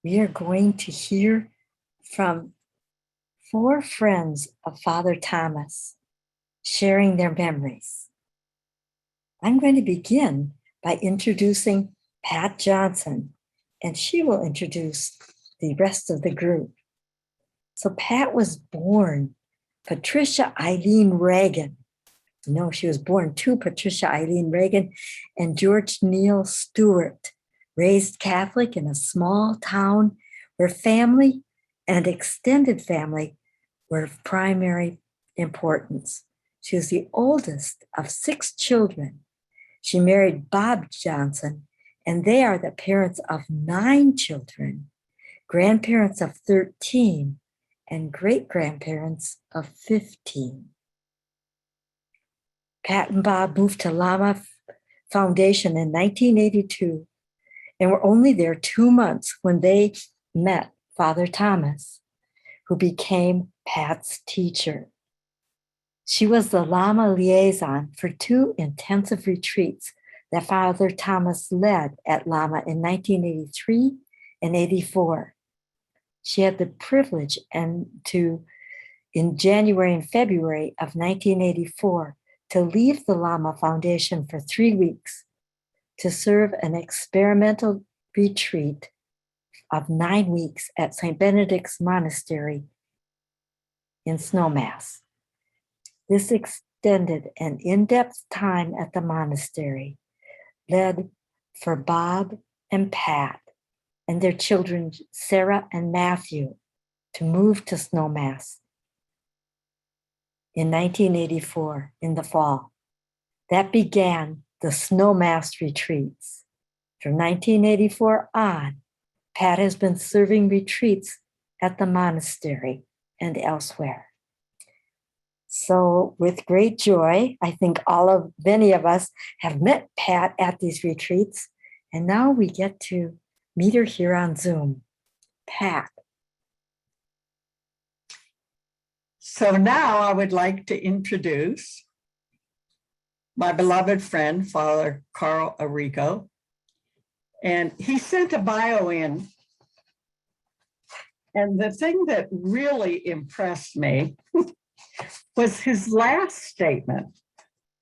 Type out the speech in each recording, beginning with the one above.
we are going to hear from 4 friends of Father Thomas sharing their memories. I'm going to begin by introducing Pat Johnson, and she will introduce the rest of the group. So Pat was born Patricia Eileen Reagan. No, she was born to Patricia Eileen Reagan and George Neil Stewart, raised Catholic in a small town where family and extended family were of primary importance. She was the oldest of 6 children. She married Bob Johnson, and they are the parents of 9 children, grandparents of 13, and great-grandparents of 15. Pat and Bob moved to Lama Foundation in 1982 and were only there 2 months when they met Father Thomas, who became Pat's teacher. She was the Lama liaison for 2 intensive retreats that Father Thomas led at Lama in 1983 and 84. She had the privilege in January and February of 1984 to leave the Lama Foundation for 3 weeks to serve an experimental retreat of 9 weeks at St. Benedict's Monastery in Snowmass. This extended an in-depth time at the monastery led for Bob and Pat and their children, Sarah and Matthew, to move to Snowmass in 1984 in the fall. That began the Snowmass retreats. From 1984 on, Pat has been serving retreats at the monastery and elsewhere. So with great joy, I think many of us have met Pat at these retreats, and now we get to meet her here on Zoom. Pat. So now I would like to introduce my beloved friend, Father Carl Arico. And he sent a bio in. And the thing that really impressed me was his last statement,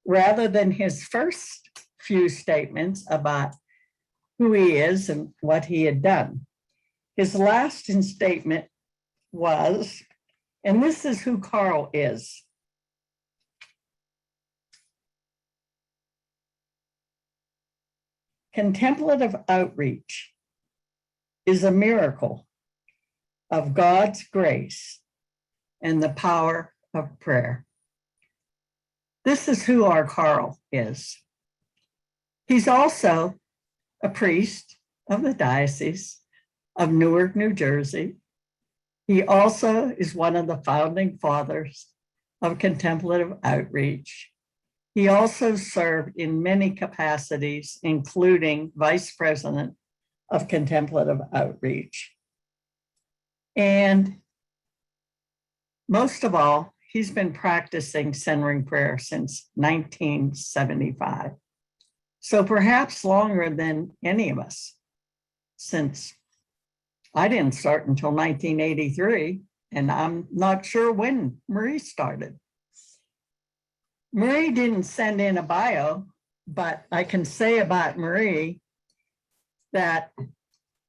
rather than his first few statements about who he is and what he had done. His last statement was, and this is who Carl is. Contemplative outreach is a miracle of God's grace and the power of prayer. This is who our Carl is. He's also a priest of the Diocese of Newark, New Jersey. He also is one of the founding fathers of Contemplative Outreach. He also served in many capacities, including vice president of Contemplative Outreach. And most of all, he's been practicing centering prayer since 1975. So perhaps longer than any of us, since I didn't start until 1983, and I'm not sure when Marie started. Marie didn't send in a bio, but I can say about Marie that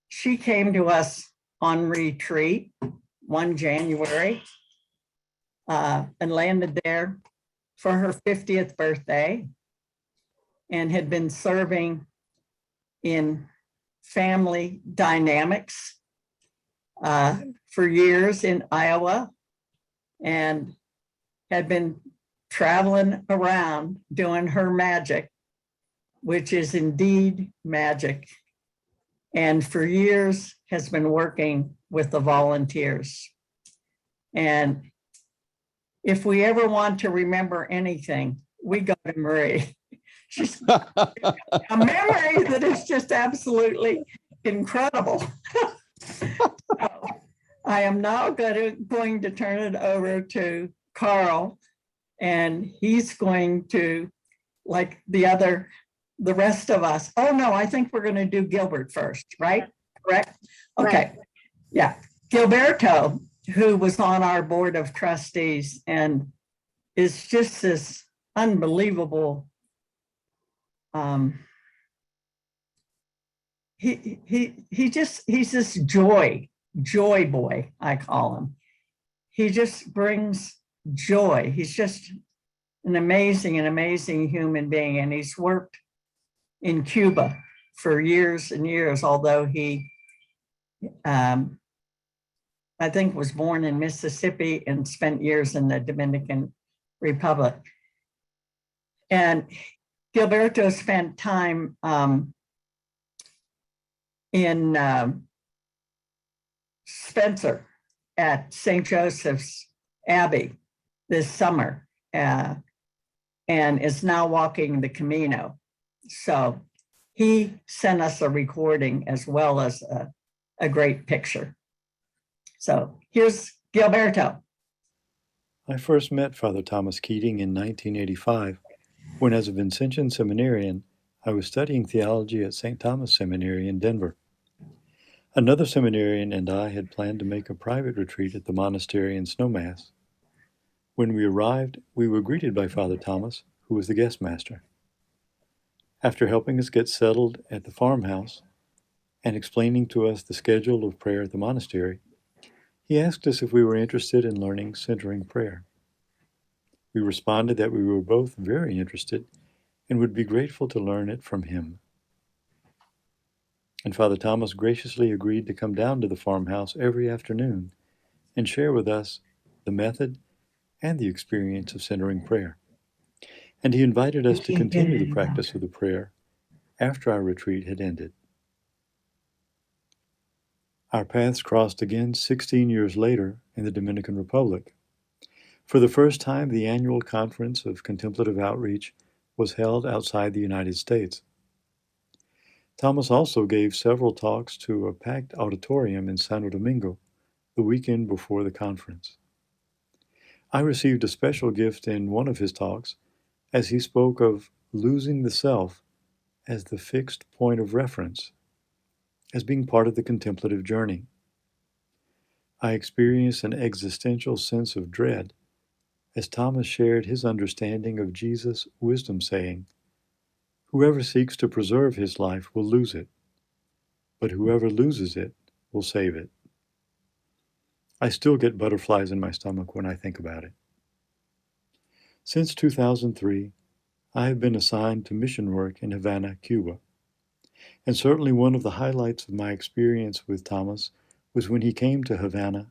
she came to us on retreat one January and landed there for her 50th birthday and had been serving in family dynamics for years in Iowa and had been traveling around doing her magic, which is indeed magic, and for years has been working with the volunteers. And if we ever want to remember anything, we go to Marie. She's a memory that is just absolutely incredible. So I am now going to turn it over to Carl, and he's going to, like the rest of us. Oh no, I think we're going to do Gilbert first, right? correct? Okay. Yeah. Gilberto, who was on our board of trustees and is just this unbelievable, he's this joy boy, I call him. He just brings joy. He's just an amazing human being. And he's worked in Cuba for years and years, although he, I think, was born in Mississippi and spent years in the Dominican Republic. And Gilberto spent time in Spencer at St. Joseph's Abbey this summer, and is now walking the Camino. So he sent us a recording as well as a great picture. So here's Gilberto. I first met Father Thomas Keating in 1985, when as a Vincentian seminarian, I was studying theology at St. Thomas Seminary in Denver. Another seminarian and I had planned to make a private retreat at the monastery in Snowmass. When we arrived, we were greeted by Father Thomas, who was the guest master. After helping us get settled at the farmhouse and explaining to us the schedule of prayer at the monastery, he asked us if we were interested in learning centering prayer. We responded that we were both very interested and would be grateful to learn it from him. And Father Thomas graciously agreed to come down to the farmhouse every afternoon and share with us the method and the experience of centering prayer. And he invited us to continue the practice of the prayer after our retreat had ended. Our paths crossed again 16 years later in the Dominican Republic. For the first time, the annual conference of Contemplative Outreach was held outside the United States. Thomas also gave several talks to a packed auditorium in Santo Domingo the weekend before the conference. I received a special gift in one of his talks as he spoke of losing the self as the fixed point of reference, as being part of the contemplative journey. I experienced an existential sense of dread as Thomas shared his understanding of Jesus' wisdom saying, "Whoever seeks to preserve his life will lose it, but whoever loses it will save it." I still get butterflies in my stomach when I think about it. Since 2003, I have been assigned to mission work in Havana, Cuba. And certainly one of the highlights of my experience with Thomas was when he came to Havana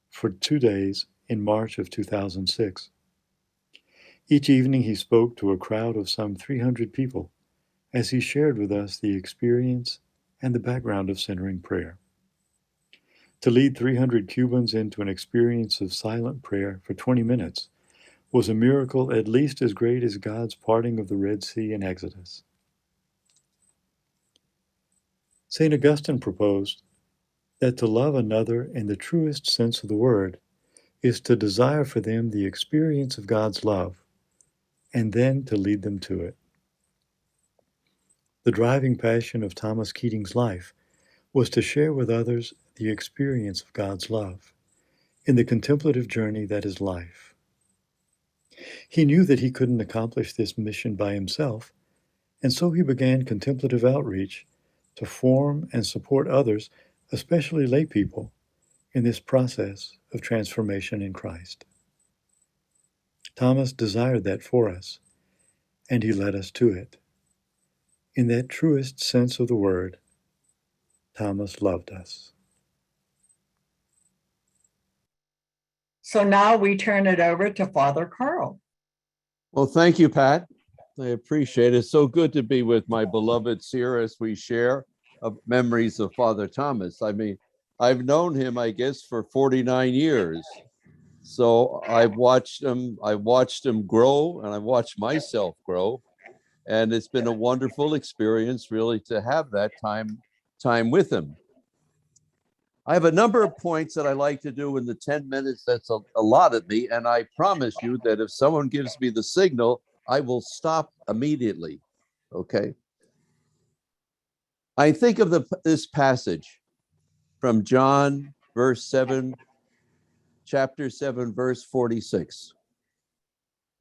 for 2 days in March of 2006. Each evening he spoke to a crowd of some 300 people as he shared with us the experience and the background of centering prayer. To lead 300 Cubans into an experience of silent prayer for 20 minutes was a miracle at least as great as God's parting of the Red Sea in Exodus. St. Augustine proposed that to love another in the truest sense of the word is to desire for them the experience of God's love, and then to lead them to it. The driving passion of Thomas Keating's life was to share with others the experience of God's love in the contemplative journey that is life. He knew that he couldn't accomplish this mission by himself, and so he began Contemplative Outreach to form and support others, especially lay people, in this process of transformation in Christ. Thomas desired that for us, and he led us to it. In that truest sense of the word, Thomas loved us. So now we turn it over to Father Carl. Well, thank you, Pat. I appreciate it. It's so good to be with my beloved Seer as we share memories of Father Thomas. I mean, I've known him, I guess, for 49 years. So I've watched him grow, and I've watched myself grow. And it's been a wonderful experience, really, to have that time with him. I have a number of points that I like to do in the 10 minutes that's allotted me, and I promise you that if someone gives me the signal, I will stop immediately, okay? I think of this passage from John, verse 7, chapter 7, verse 46.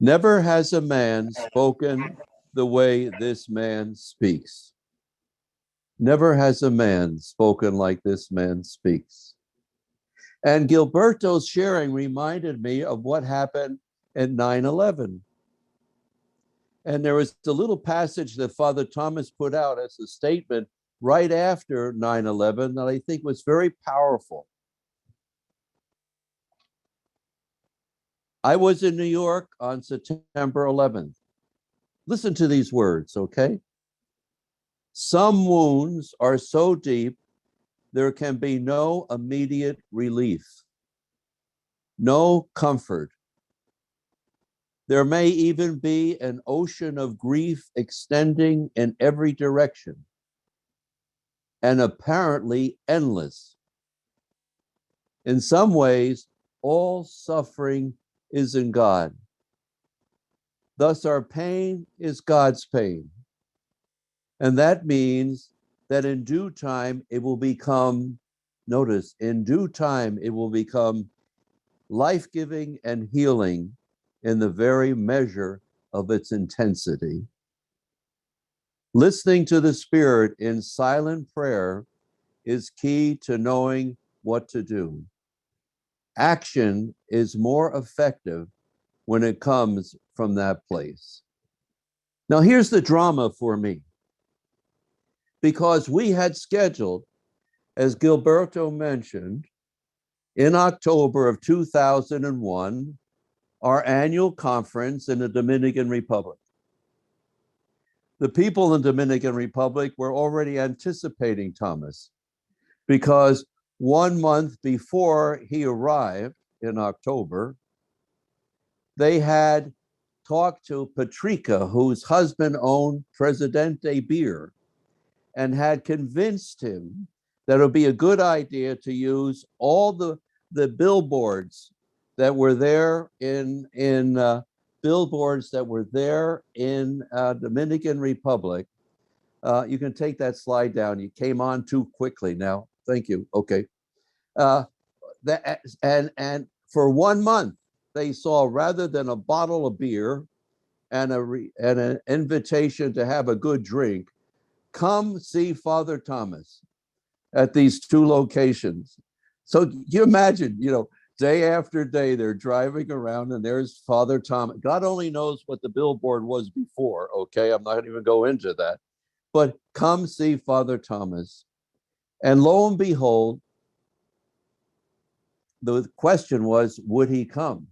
Never has a man spoken the way this man speaks. Never has a man spoken like this man speaks. And Gilberto's sharing reminded me of what happened at 9/11. And there was a little passage that Father Thomas put out as a statement right after 9/11 that I think was very powerful. I was in New York on September 11th. Listen to these words, okay? Some wounds are so deep, there can be no immediate relief, no comfort. There may even be an ocean of grief extending in every direction and apparently endless. In some ways, all suffering is in God. Thus, our pain is God's pain. And that means that in due time, it will become, notice, in due time, it will become life-giving and healing in the very measure of its intensity. Listening to the Spirit in silent prayer is key to knowing what to do. Action is more effective when it comes from that place. Now, here's the drama for me. Because we had scheduled, as Gilberto mentioned, in October of 2001, our annual conference in the Dominican Republic. The people in the Dominican Republic were already anticipating Thomas because 1 month before he arrived in October, they had talked to Patrica, whose husband owned Presidente Beer, and had convinced him that it would be a good idea to use all the billboards that were there in Dominican Republic. You can take that slide down. You came on too quickly now. Thank you. Okay. And for 1 month, they saw, rather than a bottle of beer and an invitation to have a good drink, come see Father Thomas at these 2 locations. So you imagine, day after day, they're driving around and there's Father Thomas. God only knows what the billboard was before, okay? I'm not going to even go into that. But come see Father Thomas. And lo and behold, the question was, would he come?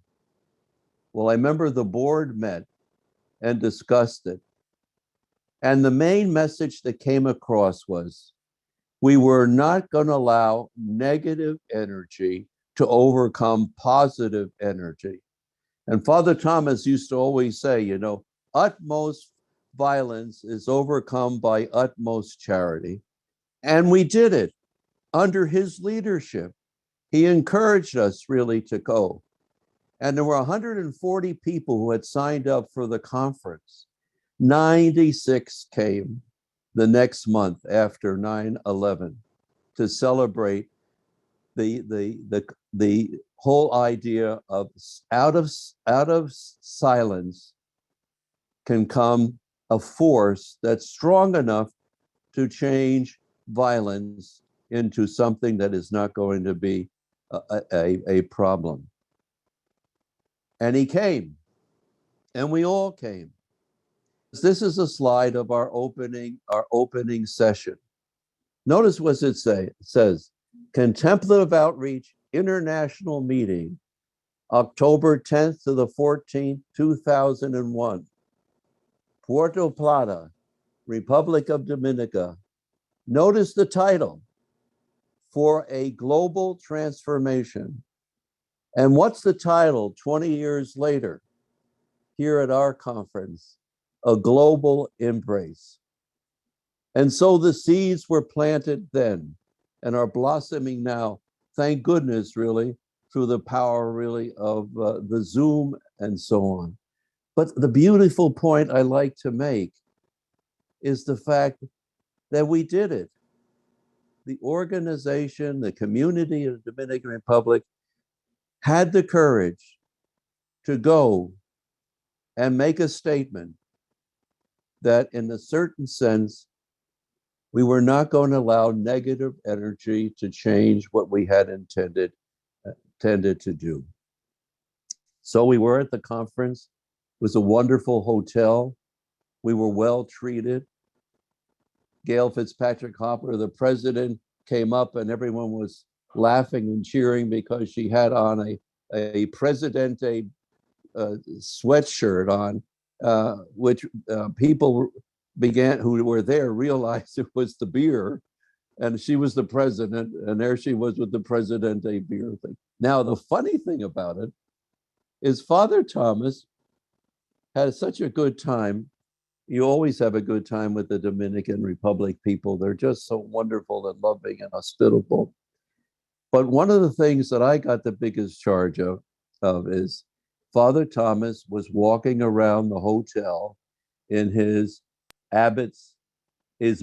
Well, I remember the board met and discussed it. And the main message that came across was, we were not going to allow negative energy to overcome positive energy. And Father Thomas used to always say, utmost violence is overcome by utmost charity. And we did it under his leadership. He encouraged us really to go. And there were 140 people who had signed up for the conference. 96 came the next month after 9/11 to celebrate the whole idea of out of silence can come a force that's strong enough to change violence into something that is not going to be a problem. And he came, and we all came. This is a slide of our opening session. Notice what it says, Contemplative Outreach International Meeting, October 10th to the 14th, 2001. Puerto Plata, Republic of Dominica. Notice the title, For a Global Transformation. And what's the title 20 years later here at our conference? A Global Embrace. And so the seeds were planted then and are blossoming now, thank goodness, really, through the power, really, of the Zoom and so on. But the beautiful point I like to make is the fact that we did it. the organization, the community of the Dominican Republic had the courage to go and make a statement that in a certain sense, we were not going to allow negative energy to change what we had intended to do. So we were at the conference. It was a wonderful hotel. We were well treated. Gail Fitzpatrick Hopper, the president, came up and everyone was laughing and cheering because she had on a Presidente sweatshirt on, which people who were there realized it was the beer, and she was the president, and there she was with the Presidente beer thing. Now, the funny thing about it is Father Thomas had such a good time. You always have a good time with the Dominican Republic people. They're just so wonderful and loving and hospitable. But one of the things that I got the biggest charge of is Father Thomas was walking around the hotel in his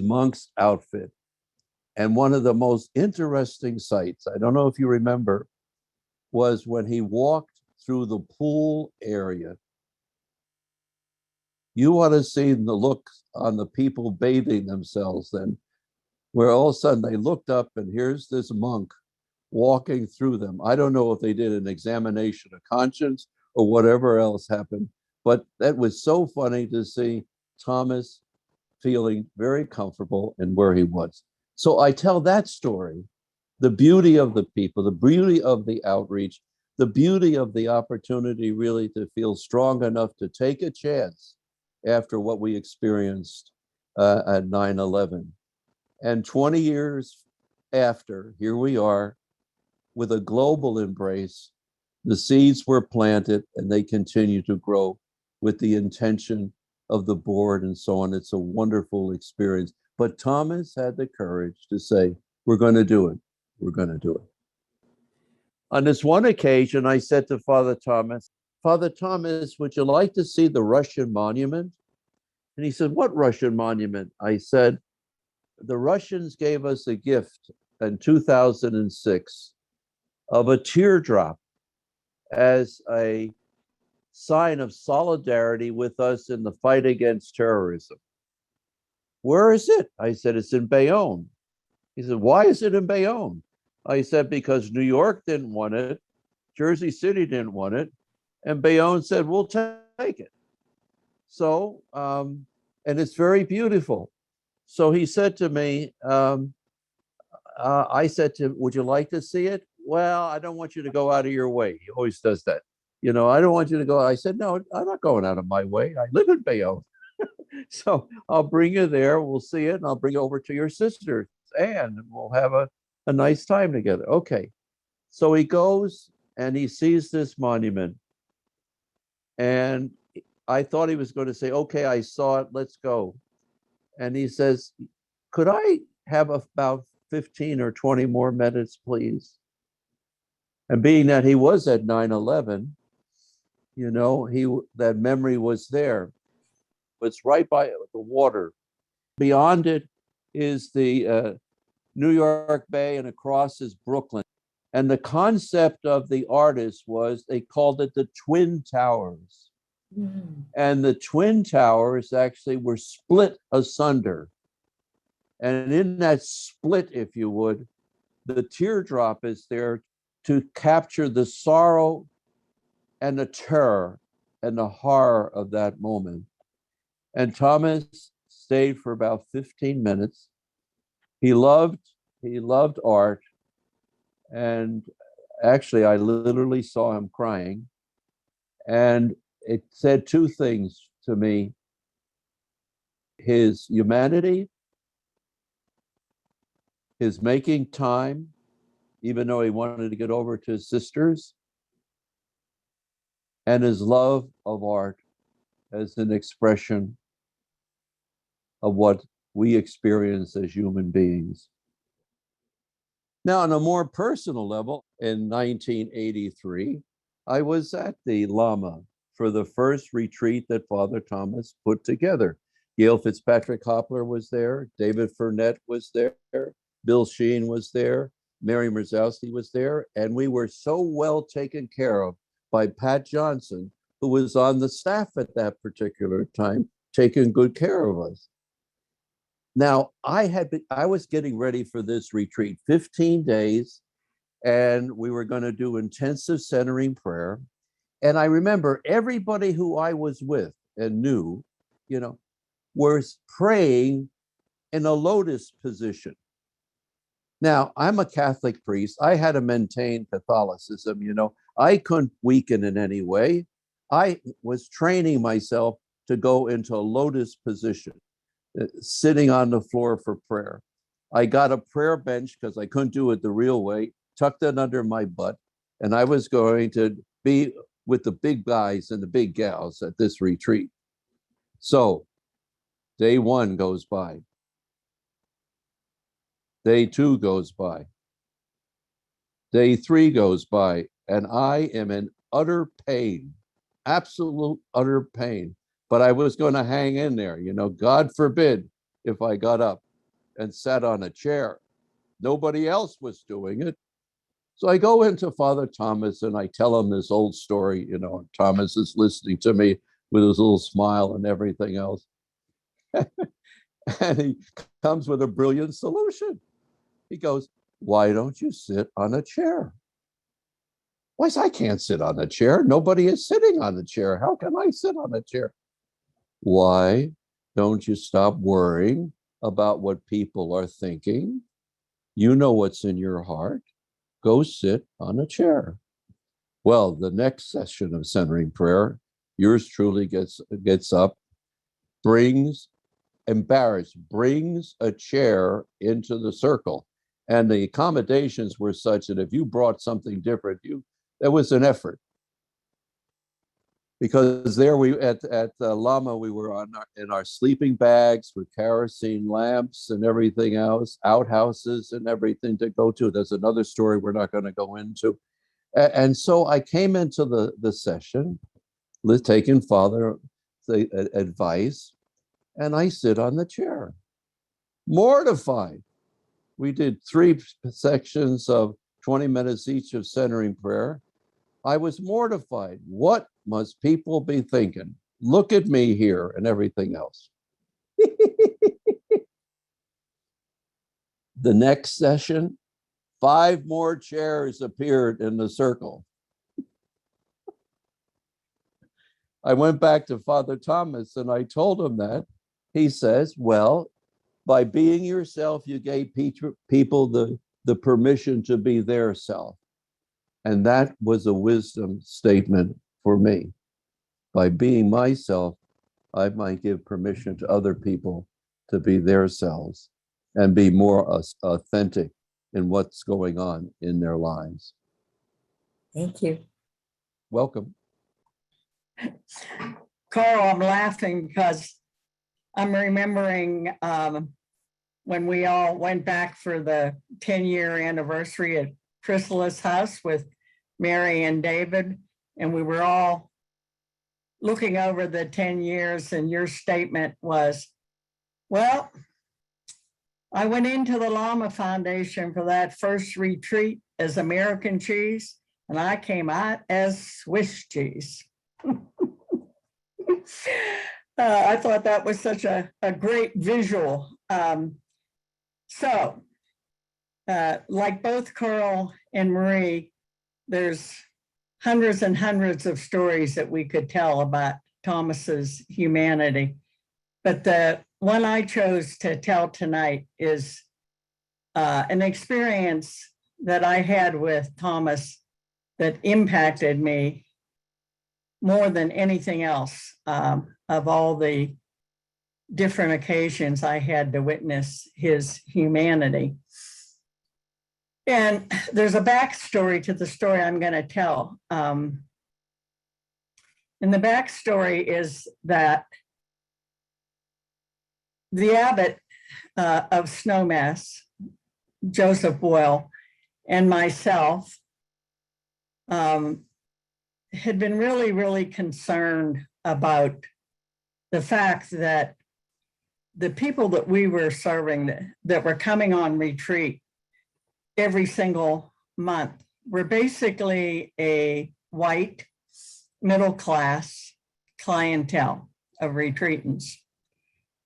monk's outfit. And one of the most interesting sights, I don't know if you remember, was when he walked through the pool area. You want to see the look on the people bathing themselves then, where all of a sudden they looked up and here's this monk walking through them. I don't know if they did an examination of conscience or whatever else happened, but that was so funny to see Thomas feeling very comfortable in where he was. So I tell that story, the beauty of the people, the beauty of the outreach, the beauty of the opportunity really to feel strong enough to take a chance after what we experienced at 9/11. And 20 years after, here we are with a global embrace. The seeds were planted and they continue to grow with the intention of the board and so on. It's a wonderful experience. But Thomas had the courage to say, we're going to do it. We're going to do it. On this one occasion, I said to Father Thomas, would you like to see the Russian monument? And he said, what Russian monument? I said, the Russians gave us a gift in 2006 of a teardrop as a sign of solidarity with us in the fight against terrorism. Where is it? I said, it's in Bayonne. He said, why is it in Bayonne? I said, because New York didn't want it, Jersey City didn't want it, and Bayonne said, we'll take it. So, and it's very beautiful. So he said to me, I said to him, would you like to see it? Well, I don't want you to go out of your way. He always does that. You know, I don't want you to go. I said, no, I'm not going out of my way. I live in Bayonne. So I'll bring you there. We'll see it. And I'll bring it over to your sister, Anne, and we'll have a nice time together. Okay. So he goes and he sees this monument. And I thought he was going to say, okay, I saw it. Let's go. And he says, could I have about 15 or 20 more minutes, please? And being that he was at 9/11, you know, that memory was there. It's right by the water. Beyond it is the New York Bay, and across is Brooklyn. And the concept of the artist was they called it the Twin Towers. Mm. And the Twin Towers actually were split asunder. And in that split, if you would, the teardrop is there to capture the sorrow and the terror and the horror of that moment. And Thomas stayed for about 15 minutes. He loved art. And actually, I literally saw him crying. And it said two things to me: his humanity, his making time, even though he wanted to get over to his sisters, and his love of art as an expression of what we experience as human beings. Now, on a more personal level, in 1983, I was at the Lama for the first retreat that Father Thomas put together. Gail Fitzpatrick Hopper was there, David Furnett was there, Bill Sheen was there, Mary Mrzowski was there, and we were so well taken care of by Pat Johnson, who was on the staff at that particular time, taking good care of us. Now, I was getting ready for this retreat, 15 days, and we were going to do intensive centering prayer. And I remember everybody who I was with and knew, was praying in a lotus position. Now, I'm a Catholic priest. I had to maintain Catholicism, I couldn't weaken in any way. I was training myself to go into a lotus position, sitting on the floor for prayer. I got a prayer bench because I couldn't do it the real way, tucked it under my butt, and I was going to be with the big guys and the big gals at this retreat. So day 1 goes by. Day 2 goes by. Day 3 goes by, and I am in utter pain, absolute utter pain. But I was going to hang in there, God forbid if I got up and sat on a chair. Nobody else was doing it. So I go into Father Thomas and I tell him this old story, Thomas is listening to me with his little smile and everything else. And he comes with a brilliant solution. He goes, "Why don't you sit on a chair?" Why, I can't sit on a chair. Nobody is sitting on a chair. How can I sit on a chair? Why don't you stop worrying about what people are thinking? You know what's in your heart. Go sit on a chair. Well, the next session of centering prayer, yours truly gets up, brings a chair into the circle. And the accommodations were such that if you brought something different, there was an effort. Because there at the Lama, we were in our sleeping bags with kerosene lamps and everything else, outhouses and everything to go to. There's another story we're not going to go into. And so I came into the session, taking Father's advice, and I sit on the chair, mortified. We did 3 sections of 20 minutes each of centering prayer. I was mortified. What must people be thinking? Look at me here and everything else. The next session, 5 more chairs appeared in the circle. I went back to Father Thomas and I told him that. He says, well, by being yourself, you gave people the permission to be their self. And that was a wisdom statement for me. By being myself, I might give permission to other people to be their selves and be more authentic in what's going on in their lives. Thank you. Welcome. Carl, I'm laughing because I'm remembering when we all went back for the 10-year anniversary at Chrysali's house with Mary and David, and we were all looking over the 10 years, and your statement was, well, I went into the Lama Foundation for that first retreat as American cheese, and I came out as Swiss cheese. I thought that was such a great visual. Like both Carl and Marie, there's hundreds and hundreds of stories that we could tell about Thomas's humanity. But the one I chose to tell tonight is an experience that I had with Thomas that impacted me more than anything else of all the different occasions I had to witness his humanity. And there's a backstory to the story I'm going to tell. And the backstory is that the abbot of Snowmass, Joseph Boyle, and myself had been really, really concerned about the fact that the people that we were serving that were coming on retreat every single month were basically a white middle class clientele of retreatants.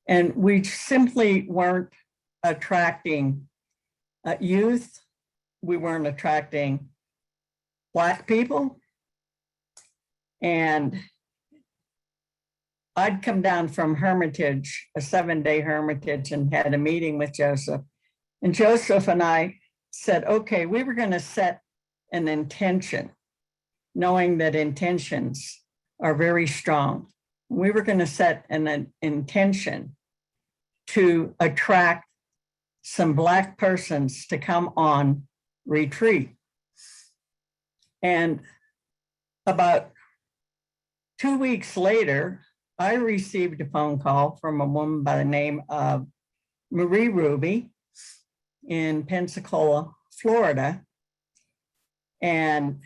And we simply weren't attracting youth. We weren't attracting Black people. And I'd come down from Hermitage, a 7-day Hermitage, and had a meeting with Joseph. And Joseph and I said, okay, we were going to set an intention, knowing that intentions are very strong. We were going to set an intention to attract some Black persons to come on retreat. And about 2 weeks later, I received a phone call from a woman by the name of Marie Ruby in Pensacola, Florida. And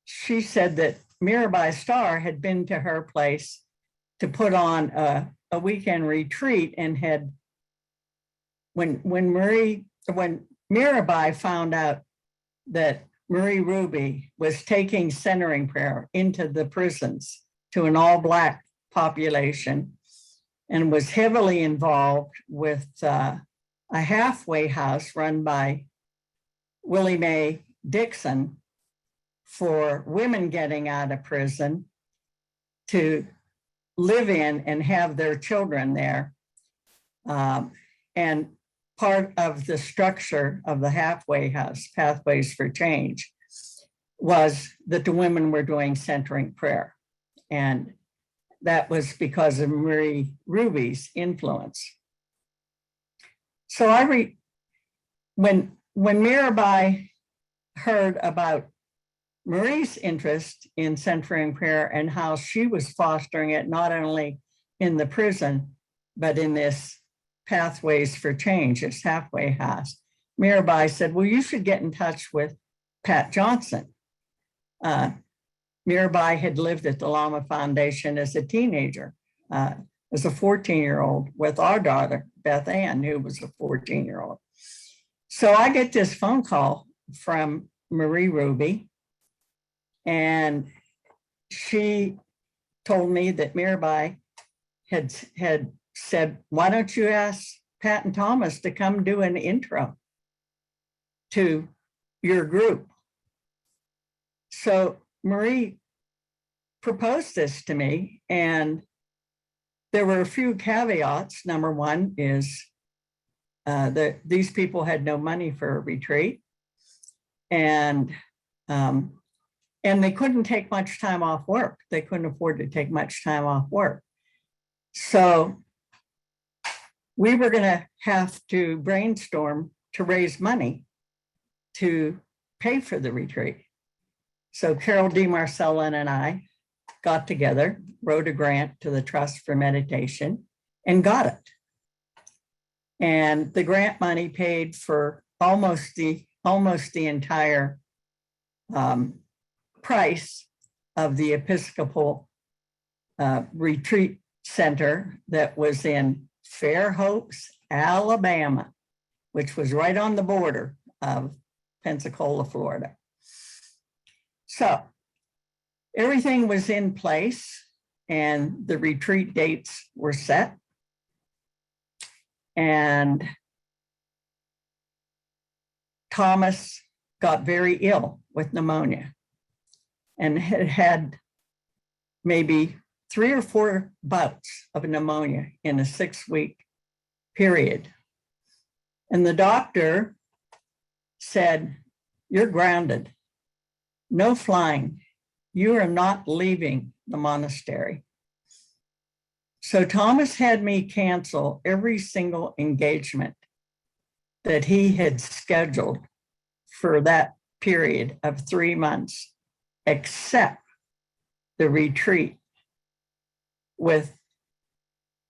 she said that Mirabai Starr had been to her place to put on a weekend retreat, and had, when Mirabai found out that Marie Ruby was taking centering prayer into the prisons to an all-Black population and was heavily involved with a halfway house run by Willie Mae Dixon for women getting out of prison to live in and have their children there. And part of the structure of the halfway house, Pathways for Change, was that the women were doing centering prayer. And that was because of Marie Ruby's influence. So when Mirabai heard about Marie's interest in centering prayer and how she was fostering it, not only in the prison, but in this Pathways for Change, this halfway house, Mirabai said, well, you should get in touch with Pat Johnson. Mirabai had lived at the Lama Foundation as a teenager, as a 14-year-old with our daughter, Beth Ann, who was a 14-year-old. So I get this phone call from Marie Ruby, and she told me that Mirabai had said, why don't you ask Pat and Thomas to come do an intro to your group? So Marie proposed this to me, and there were a few caveats. Number one is that these people had no money for a retreat, and they couldn't take much time off work. They couldn't afford to take much time off work. So we were going to have to brainstorm to raise money to pay for the retreat. So Carol D. Marcellin and I got together, wrote a grant to the Trust for Meditation, and got it. And the grant money paid for almost the entire price of the Episcopal retreat center that was in Fairhopes, Alabama, which was right on the border of Pensacola, Florida. So everything was in place and the retreat dates were set. And Thomas got very ill with pneumonia and had maybe 3 or 4 bouts of pneumonia in a 6-week period. And the doctor said, you're grounded, no flying. You are not leaving the monastery. So Thomas had me cancel every single engagement that he had scheduled for that period of 3 months, except the retreat with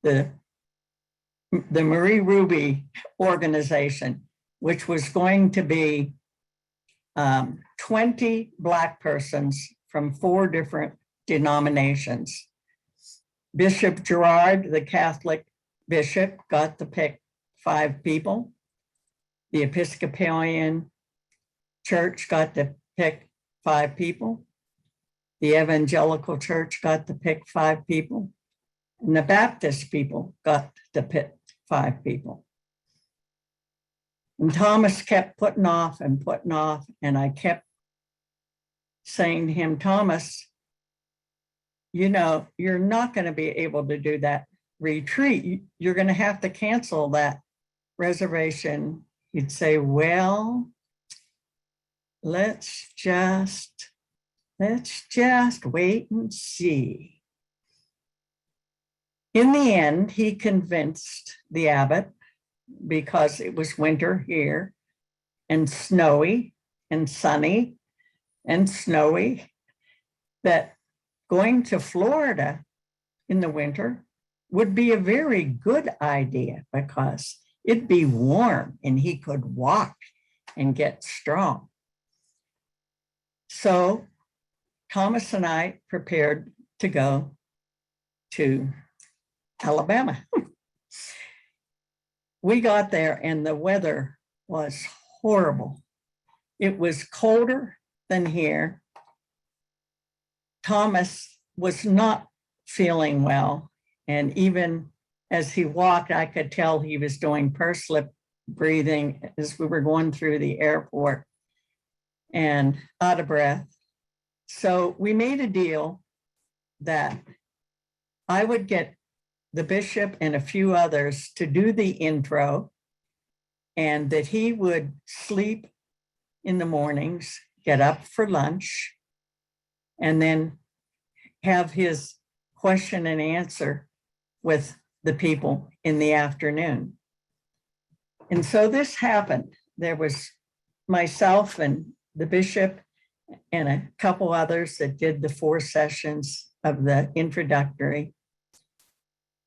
the Marie Ruby organization, which was going to be 20 Black persons from 4 different denominations. Bishop Gerard, the Catholic bishop got to pick 5 people. The Episcopalian church got to pick 5 people. The evangelical church got to pick 5 people. And the Baptist people got to pick 5 people. And Thomas kept putting off, and I kept saying to him, Thomas, you know, you're not going to be able to do that retreat. You're going to have to cancel that reservation. He'd say, well, let's just wait and see. In the end, he convinced the abbot, because it was winter here and snowy and sunny and snowy, that going to Florida in the winter would be a very good idea because it'd be warm and he could walk and get strong. So Thomas and I prepared to go to Alabama. We got there and the weather was horrible. It was colder than here. Thomas was not feeling well. And even as he walked, I could tell he was doing pursed lip breathing as we were going through the airport and out of breath. So we made a deal that I would get the bishop and a few others to do the intro, and that he would sleep in the mornings, get up for lunch, and then have his question and answer with the people in the afternoon. And so this happened. There was myself and the bishop and a couple others that did the 4 sessions of the introductory.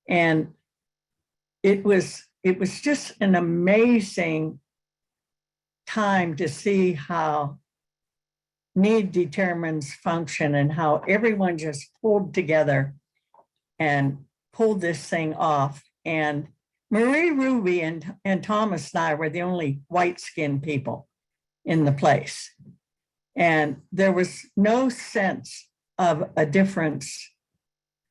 And it was just an amazing time to see how need determines function and how everyone just pulled together and pulled this thing off. And Marie Ruby and Thomas and I were the only white-skinned people in the place. And there was no sense of a difference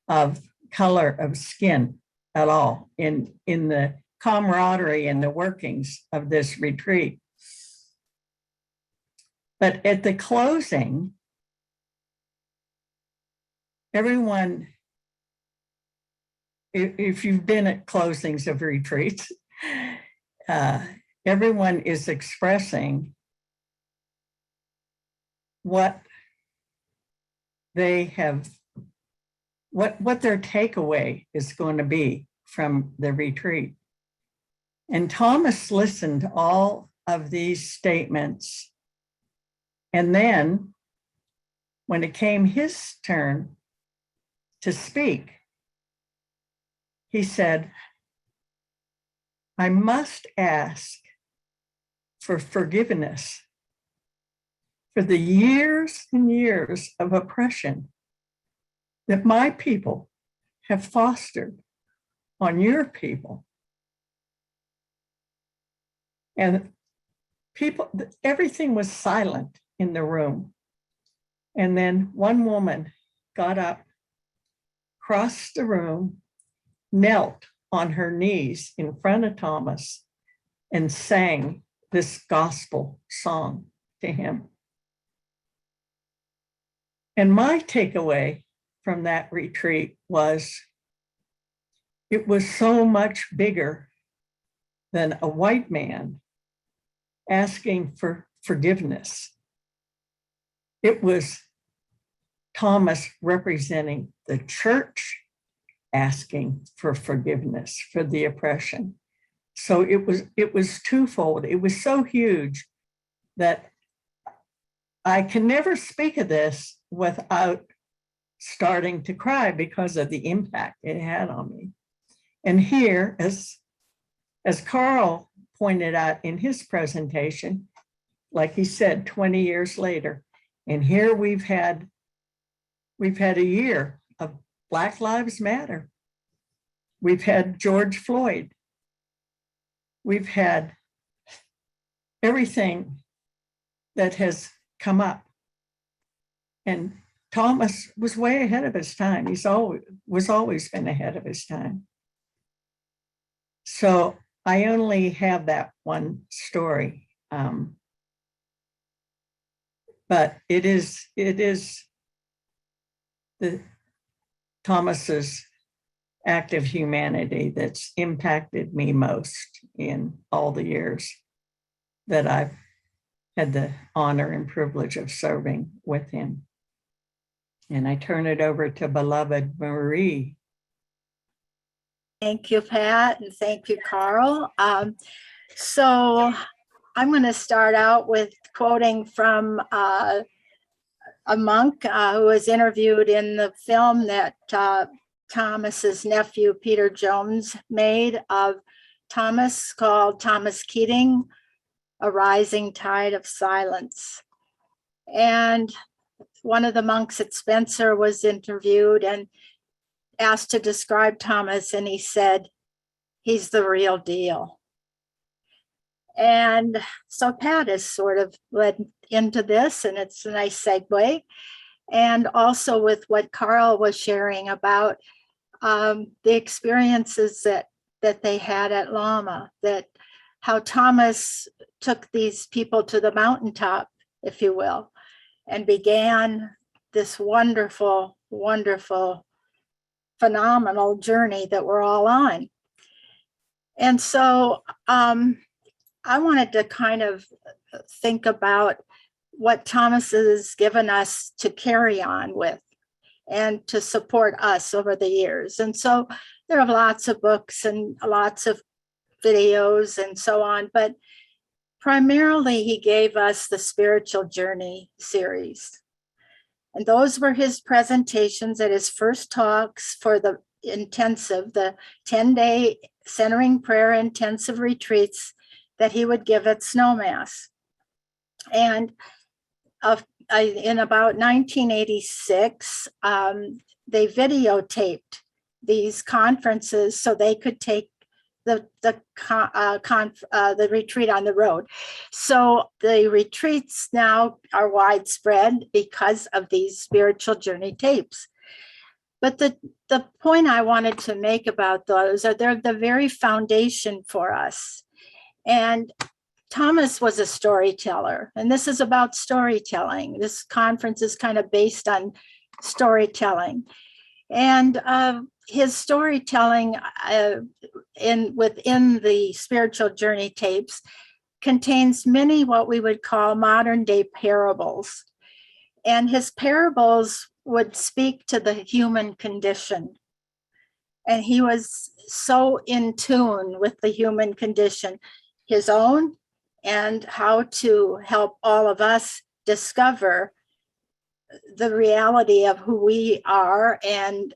of color of skin at all in the camaraderie and the workings of this retreat. But at the closing, everyone, if you've been at closings of retreats, everyone is expressing what they have, what their takeaway is going to be from the retreat. And Thomas listened to all of these statements. And then when it came his turn to speak, he said, I must ask for forgiveness for the years and years of oppression that my people have fostered on your people. And people, everything was silent in the room. And then one woman got up, crossed the room, knelt on her knees in front of Thomas and sang this gospel song to him. And my takeaway from that retreat was it was so much bigger than a white man asking for forgiveness. It was Thomas representing the church asking for forgiveness for the oppression. So it was twofold. It was so huge that I can never speak of this without starting to cry because of the impact it had on me. And here, as Carl pointed out in his presentation, like he said, 20 years later, and here we've had a year of Black Lives Matter. We've had George Floyd. We've had everything that has come up. And Thomas was way ahead of his time. He's always been ahead of his time. So I only have that one story. But it is the Thomas's act of humanity that's impacted me most in all the years that I've had the honor and privilege of serving with him. And I turn it over to beloved Marie. Thank you, Pat, and thank you, Carl. So I'm going to start out with quoting from a monk who was interviewed in the film that Thomas's nephew, Peter Jones, made of Thomas, called Thomas Keating, A Rising Tide of Silence. And one of the monks at Spencer was interviewed and asked to describe Thomas, and he said, "He's the real deal." And so Pat has sort of led into this, and it's a nice segue. And also with what Carl was sharing about the experiences that they had at Lama, that how Thomas took these people to the mountaintop, if you will, and began this wonderful, wonderful, phenomenal journey that we're all on. And so I wanted to kind of think about what Thomas has given us to carry on with and to support us over the years. And so there are lots of books and lots of videos and so on, but primarily he gave us the Spiritual Journey series. And those were his presentations at his first talks for the intensive, the 10-day centering prayer intensive retreats that he would give at Snowmass. And in about 1986, they videotaped these conferences so they could take the retreat on the road. So the retreats now are widespread because of these Spiritual Journey tapes. But the point I wanted to make about those are they're the very foundation for us. And Thomas was a storyteller, and this is about storytelling. This conference is kind of based on storytelling. And his storytelling within the Spiritual Journey tapes contains many what we would call modern day parables. And his parables would speak to the human condition. And he was so in tune with the human condition, his own, and how to help all of us discover the reality of who we are and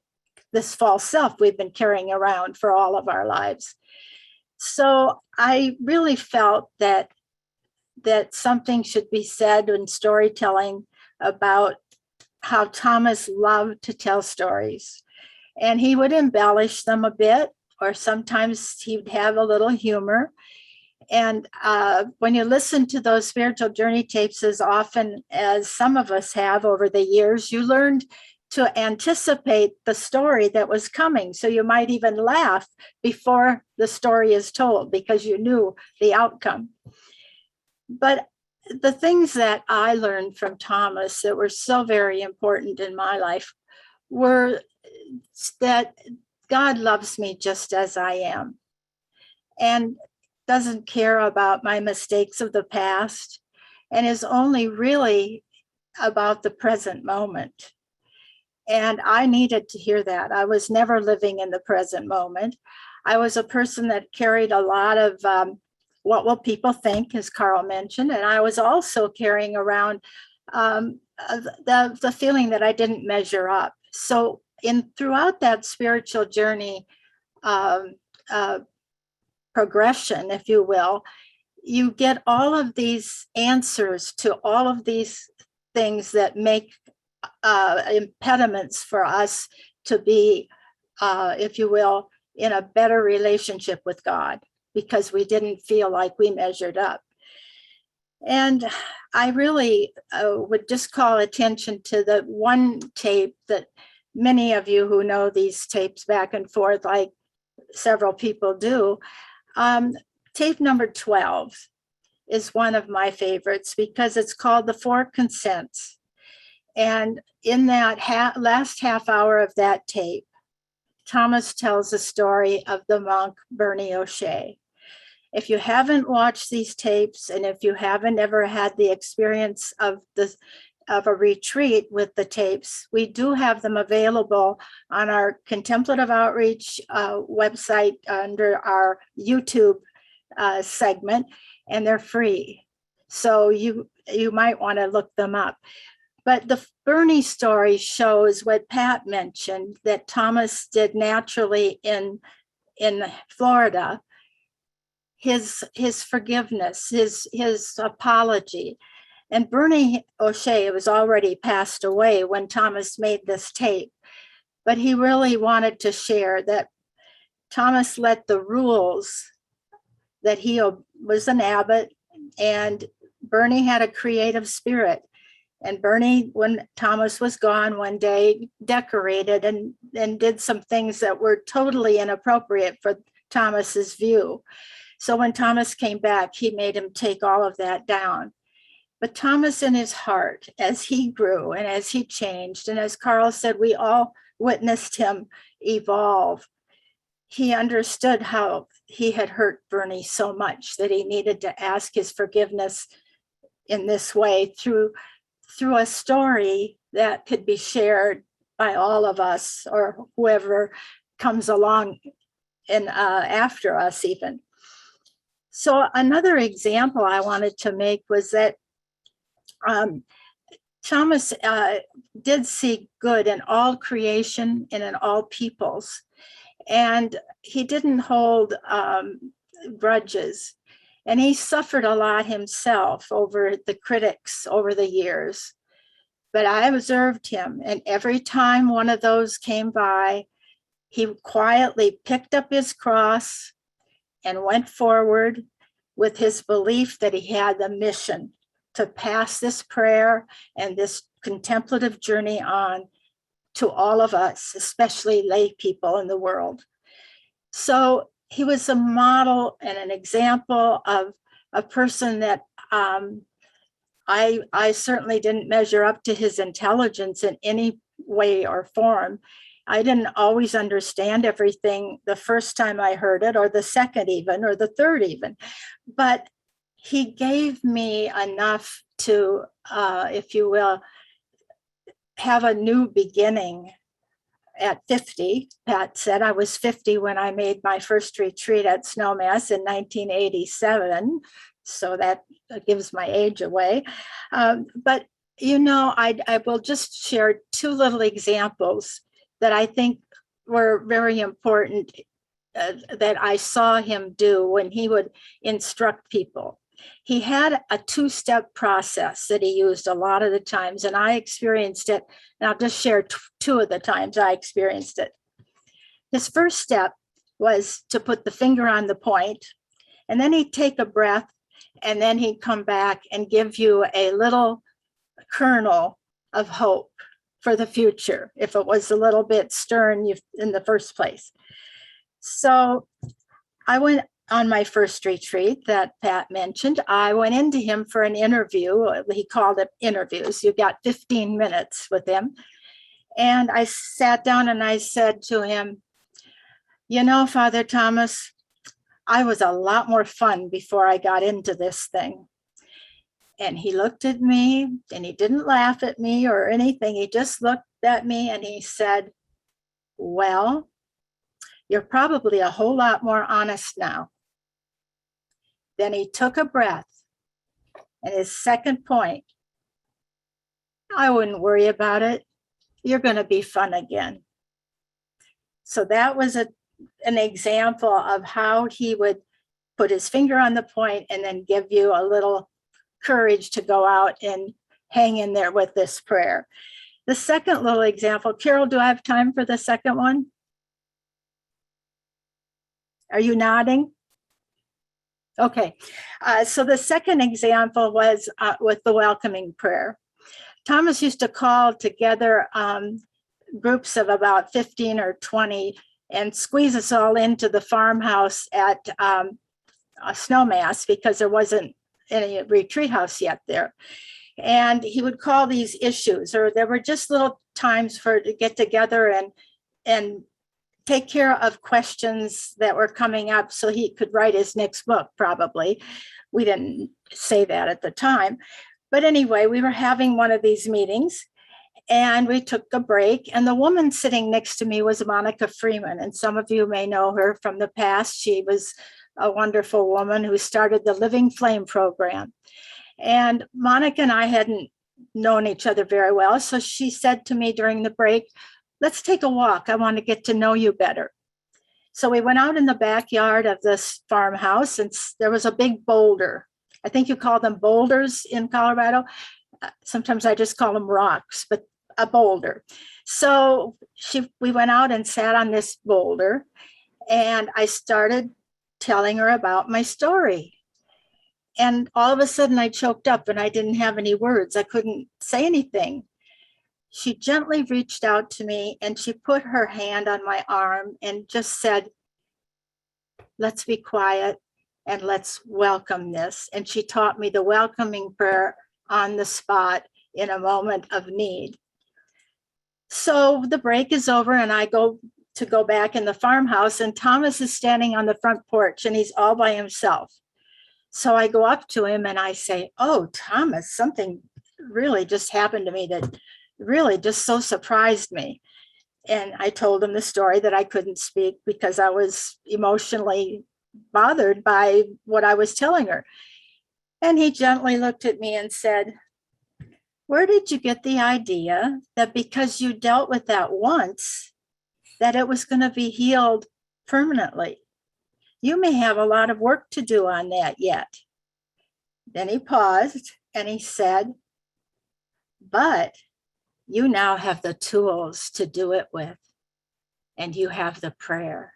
this false self we've been carrying around for all of our lives. So I really felt that something should be said in storytelling about how Thomas loved to tell stories. And he would embellish them a bit, or sometimes he would have a little humor. And when you listen to those Spiritual Journey tapes as often as some of us have over the years, you learned to anticipate the story that was coming. So you might even laugh before the story is told because you knew the outcome. But the things that I learned from Thomas that were so very important in my life were that God loves me just as I am and doesn't care about my mistakes of the past and is only really about the present moment. And I needed to hear that. I was never living in the present moment. I was a person that carried a lot of what will people think, as Carl mentioned. And I was also carrying around the feeling that I didn't measure up. So throughout that Spiritual Journey progression, if you will, you get all of these answers to all of these things that make impediments for us to be, if you will, in a better relationship with God because we didn't feel like we measured up. And I really would just call attention to the one tape that many of you who know these tapes back and forth, like several people do. Tape number 12 is one of my favorites because it's called The Four Consents. And in that last half hour of that tape, Thomas tells the story of the monk Bernie O'Shea. If you haven't watched these tapes, and if you haven't ever had the experience of a retreat with the tapes, we do have them available on our Contemplative Outreach website under our YouTube segment, and they're free. So you might want to look them up. But the Bernie story shows what Pat mentioned, that Thomas did naturally in Florida. His forgiveness, his apology. And Bernie O'Shea was already passed away when Thomas made this tape, but he really wanted to share that Thomas let the rules, that he was an abbot, and Bernie had a creative spirit. And Bernie, when Thomas was gone one day, decorated and did some things that were totally inappropriate for Thomas's view. So when Thomas came back, he made him take all of that down. But Thomas, in his heart, as he grew and as he changed, and as Carl said, we all witnessed him evolve. He understood how he had hurt Bernie so much that he needed to ask his forgiveness in this way through a story that could be shared by all of us or whoever comes along and after us even. So another example I wanted to make was that Thomas did see good in all creation and in all peoples. And he didn't hold grudges. And he suffered a lot himself over the critics over the years. But I observed him, and every time one of those came by, he quietly picked up his cross and went forward with his belief that he had the mission to pass this prayer and this contemplative journey on to all of us, especially lay people in the world. So he was a model and an example of a person that I certainly didn't measure up to his intelligence in any way or form. I didn't always understand everything the first time I heard it, or the second even, or the third even. But he gave me enough to, if you will, have a new beginning at 50. Pat said I was 50 when I made my first retreat at Snowmass in 1987. So that gives my age away. But, you know, I will just share two little examples that I think were very important that I saw him do when he would instruct people. He had a two-step process that he used a lot of the times, and I experienced it. And I'll just share two of the times I experienced it. His first step was to put the finger on the point, and then he'd take a breath, and then he'd come back and give you a little kernel of hope for the future, if it was a little bit stern in the first place. So I went on my first retreat that Pat mentioned. I went into him for an interview. He called it interviews. You got 15 minutes with him. And I sat down and I said to him, you know, Father Thomas, I was a lot more fun before I got into this thing. And he looked at me, and he didn't laugh at me or anything. He just looked at me and he said, well, you're probably a whole lot more honest now. Then he took a breath. And his second point, I wouldn't worry about it. You're going to be fun again. So that was an example of how he would put his finger on the point and then give you a little courage to go out and hang in there with this prayer. The second little example, Carol, do I have time for the second one? Are you nodding? Okay. So the second example was with the welcoming prayer. Thomas used to call together groups of about 15 or 20 and squeeze us all into the farmhouse at a Snowmass, because there wasn't any retreat house yet there. And he would call these issues, or there were just little times for to get together and take care of questions that were coming up so he could write his next book, probably. We didn't say that at the time. But anyway, we were having one of these meetings and we took a break. And the woman sitting next to me was Monica Freeman. And some of you may know her from the past. She was a wonderful woman who started the Living Flame program. And Monica and I hadn't known each other very well. So she said to me during the break, let's take a walk. I want to get to know you better. So we went out in the backyard of this farmhouse, and there was a big boulder. I think you call them boulders in Colorado. Sometimes I just call them rocks, but a boulder. So we went out and sat on this boulder, and I started telling her about my story. And all of a sudden I choked up and I didn't have any words. I couldn't say anything. She gently reached out to me and she put her hand on my arm and just said, let's be quiet and let's welcome this. And she taught me the welcoming prayer on the spot in a moment of need. So the break is over and I go back in the farmhouse, and Thomas is standing on the front porch and he's all by himself. So I go up to him and I say, oh, Thomas, something really just happened to me that really just so surprised me. And I told him the story that I couldn't speak because I was emotionally bothered by what I was telling her. And he gently looked at me and said, where did you get the idea that because you dealt with that once, that it was going to be healed permanently? You may have a lot of work to do on that yet. Then he paused and he said, but you now have the tools to do it with, and you have the prayer.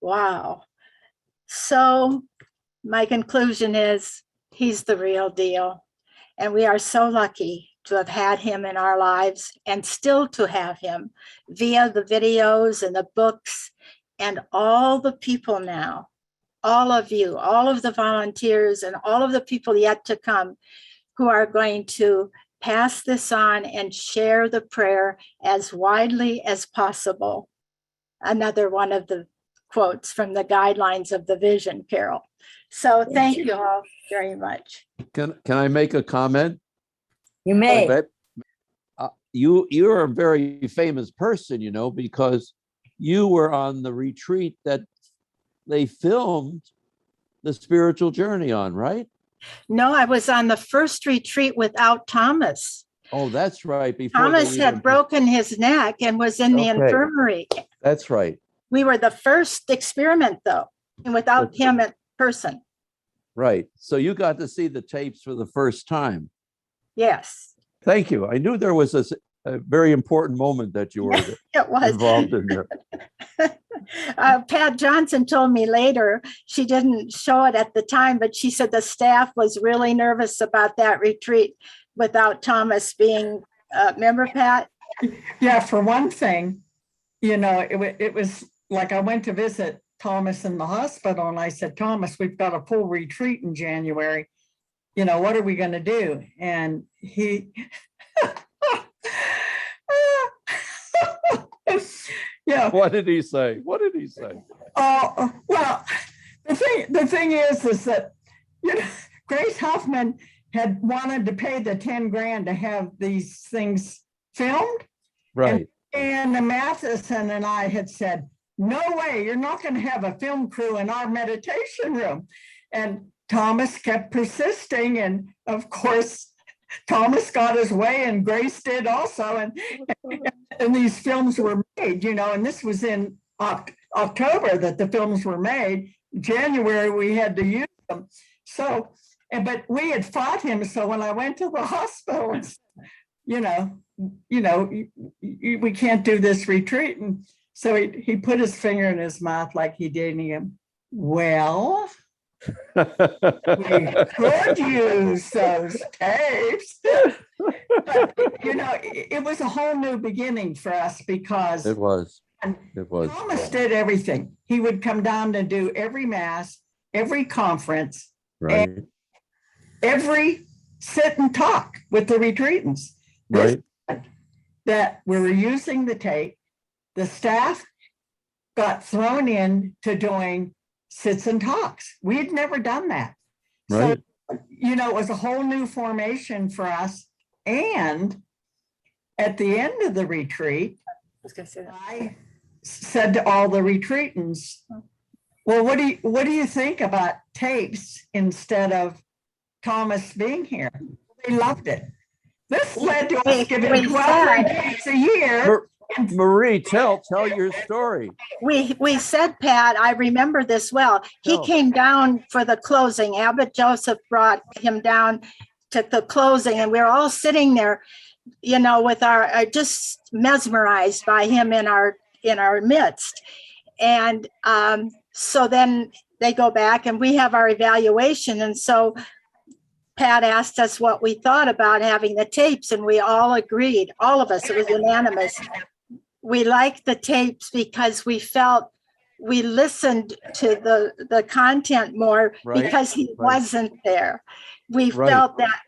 Wow. So my conclusion is he's the real deal. And we are so lucky to have had him in our lives and still to have him via the videos and the books and all the people now, all of you, all of the volunteers and all of the people yet to come who are going to pass this on and share the prayer as widely as possible. Another one of the quotes from the guidelines of the Vision, Carol. So thank you all very much. Can I make a comment? You may. You're a very famous person, you know, because you were on the retreat that they filmed the spiritual journey on, right? No, I was on the first retreat without Thomas. Oh, that's right. Before Thomas had broken his neck and was in the infirmary. That's right. We were the first experiment, though, and without him in person. Right. So you got to see the tapes for the first time. Yes. Thank you. I knew there was a very important moment that you were involved in there. Pat Johnson told me later, she didn't show it at the time, but she said the staff was really nervous about that retreat without Thomas being, remember, Pat? Yeah, for one thing, you know, it was like I went to visit Thomas in the hospital and I said, Thomas, we've got a full retreat in January. You know, what are we going to do? And he, yeah. What did he say? What did he say? Oh, well, the thing is that, you know, Grace Huffman had wanted to pay the 10 grand to have these things filmed. Right. And Anna Matheson and I had said, no way, you're not going to have a film crew in our meditation room. And Thomas kept persisting. And of course, Thomas got his way and Grace did also. And these films were made, you know, and this was in October that the films were made. January, we had to use them. So, but we had fought him. So when I went to the hospital, we can't do this retreat. And So he put his finger in his mouth like he did him. Well, we could use those tapes. But, it was a whole new beginning for us because It was. and It was. Thomas did everything. He would come down to do every mass, every conference, Right. every sit and talk with the retreatants. Right. That we were using the tape. The staff got thrown in to doing sits and talks. We had never done that. Right. So, it was a whole new formation for us. And at the end of the retreat, I said to all the retreatants, well, what do you think about tapes instead of Thomas being here? They loved it. This led to us giving 12 retreats a year. Marie, tell your story. We said, Pat, I remember this well. He Tell. came down for the closing. Abbot Joseph brought him down to the closing, and we were all sitting there, with our just mesmerized by him in our midst. And so then they go back and we have our evaluation. And so Pat asked us what we thought about having the tapes, and we all agreed, all of us, it was unanimous. We liked the tapes because we felt we listened to the content more because he wasn't there. We felt that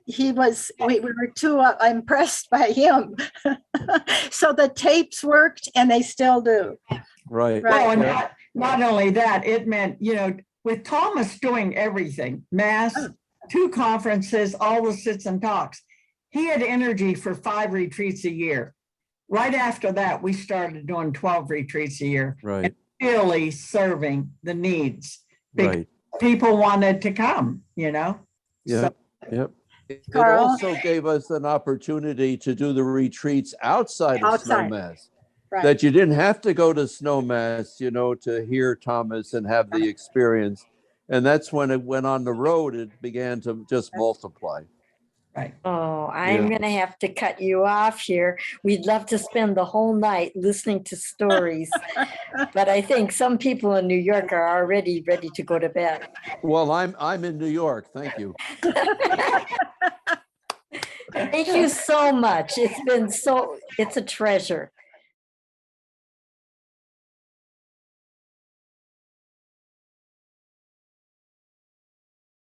we were too impressed by him. So the tapes worked, and they still do. Right. Well, and not only that, it meant, with Thomas doing everything, mass, 2 conferences, all the sits and talks, he had energy for 5 retreats a year. Right after that, we started doing 12 retreats a year. Right. And really serving the needs. Right. People wanted to come, Yep. So, Yep. It Carl? also gave us an opportunity to do the retreats outside of Outside. Snowmass. Right. That you didn't have to go to Snowmass, to hear Thomas and have the experience. And that's when it went on the road, it began to just multiply. right. Oh, I'm going to have to cut you off here. We'd love to spend the whole night listening to stories, but I think some people in New York are already ready to go to bed. Well, I'm in New York. Thank you. Thank you so much. It's a treasure.